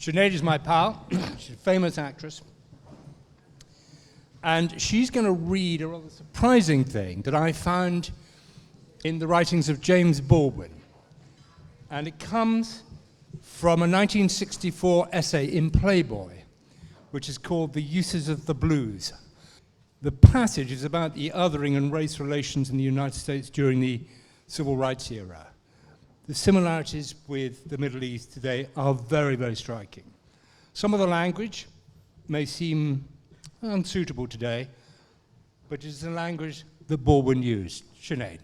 Sinead is my pal. She's a famous actress. And she's going to read a rather surprising thing that I found in the writings of James Baldwin. And it comes from a 1964 essay in Playboy, which is called The Uses of the Blues. The passage is about the othering and race relations in the United States during the Civil Rights era. The similarities with the Middle East today are very, very striking. Some of the language may seem unsuitable today, but it's the language that Baldwin used. Sinead.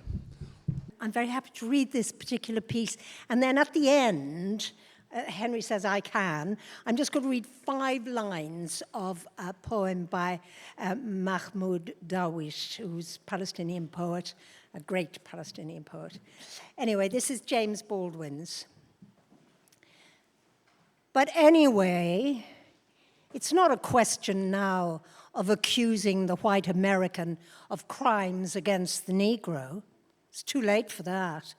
I'm very happy to read this particular piece. And then at the end, Henry says I can. I'm just going to read 5 lines of a poem by Mahmoud Darwish, who's a Palestinian poet, a great Palestinian poet. Anyway, this is James Baldwin's. But anyway, it's not a question now of accusing the white American of crimes against the Negro. It's too late for that.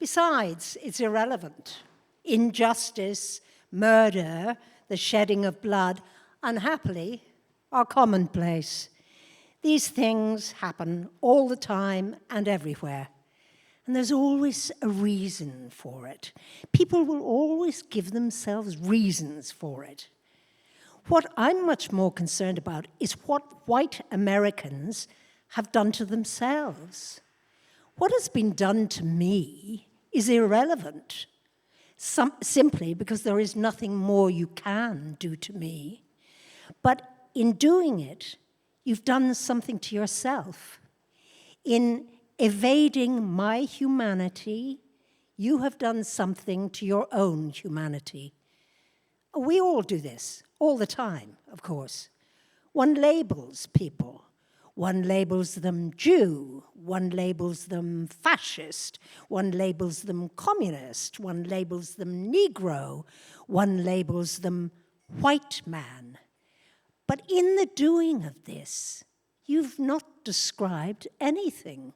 Besides, it's irrelevant. Injustice, murder, the shedding of blood, unhappily, are commonplace. These things happen all the time and everywhere. And there's always a reason for it. People will always give themselves reasons for it. What I'm much more concerned about is what white Americans have done to themselves. What has been done to me is irrelevant, simply because there is nothing more you can do to me. But in doing it, you've done something to yourself. In evading my humanity, you have done something to your own humanity. We all do this, all the time, of course. One labels people. One labels them Jew, one labels them fascist, one labels them communist, one labels them Negro, one labels them white man. But in the doing of this, you've not described anything.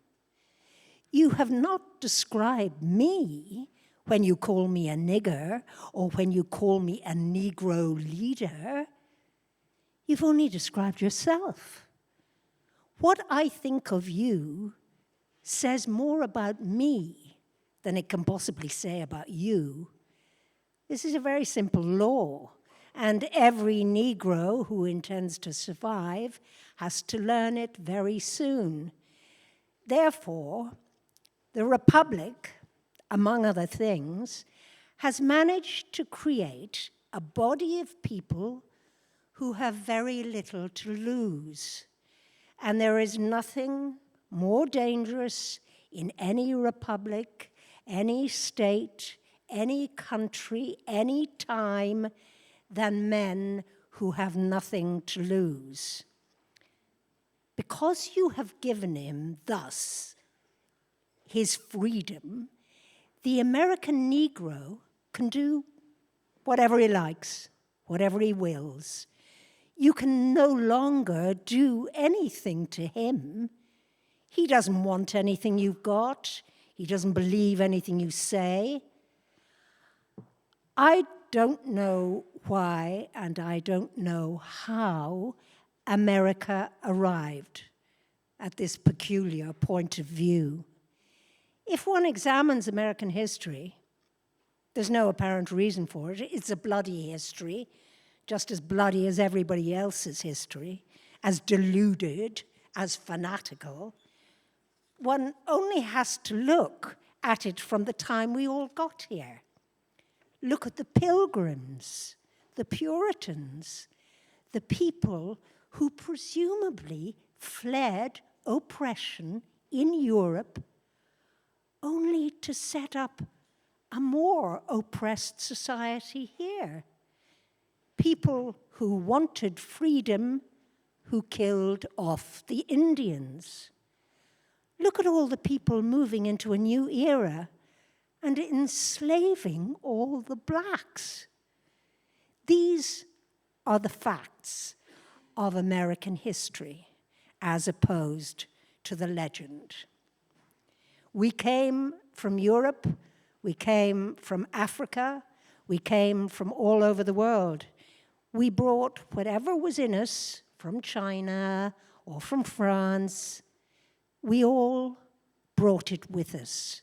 You have not described me when you call me a nigger or when you call me a Negro leader. You've only described yourself. What I think of you says more about me than it can possibly say about you. This is a very simple law, and every Negro who intends to survive has to learn it very soon. Therefore, the Republic, among other things, has managed to create a body of people who have very little to lose. And there is nothing more dangerous in any republic, any state, any country, any time than men who have nothing to lose. Because you have given him thus his freedom, the American Negro can do whatever he likes, whatever he wills. You can no longer do anything to him. He doesn't want anything you've got. He doesn't believe anything you say. I don't know why, and I don't know how America arrived at this peculiar point of view. If one examines American history, there's no apparent reason for it. It's a bloody history, just as bloody as everybody else's history, as deluded, as fanatical. One only has to look at it from the time we all got here. Look at the Pilgrims, the Puritans, the people who presumably fled oppression in Europe only to set up a more oppressed society here. People who wanted freedom, who killed off the Indians. Look at all the people moving into a new era and enslaving all the blacks. These are the facts of American history as opposed to the legend. We came from Europe, we came from Africa, We came from all over the world. We brought whatever was in us from China or from France. We all brought it with us.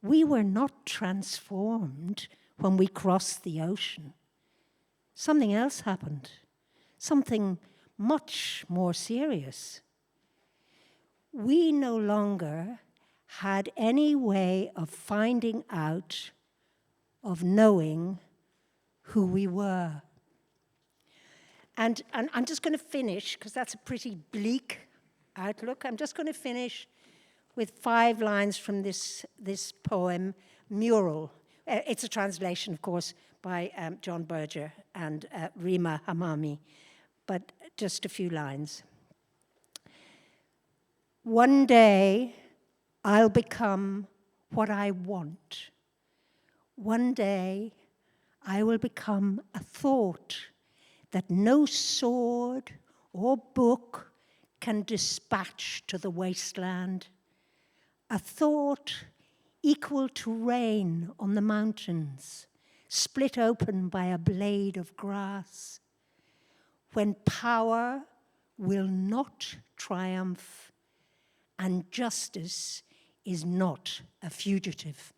We were not transformed when we crossed the ocean. Something else happened, something much more serious. We no longer had any way of finding out, of knowing who we were. And I'm just going to finish, because that's a pretty bleak outlook. I'm just going to finish with 5 lines from this poem, Mural. It's a translation, of course, by John Berger and Rima Hamami, but just a few lines. One day, I'll become what I want. One day, I will become a thought that no sword or book can dispatch to the wasteland. A thought equal to rain on the mountains, split open by a blade of grass. When power will not triumph and justice is not a fugitive.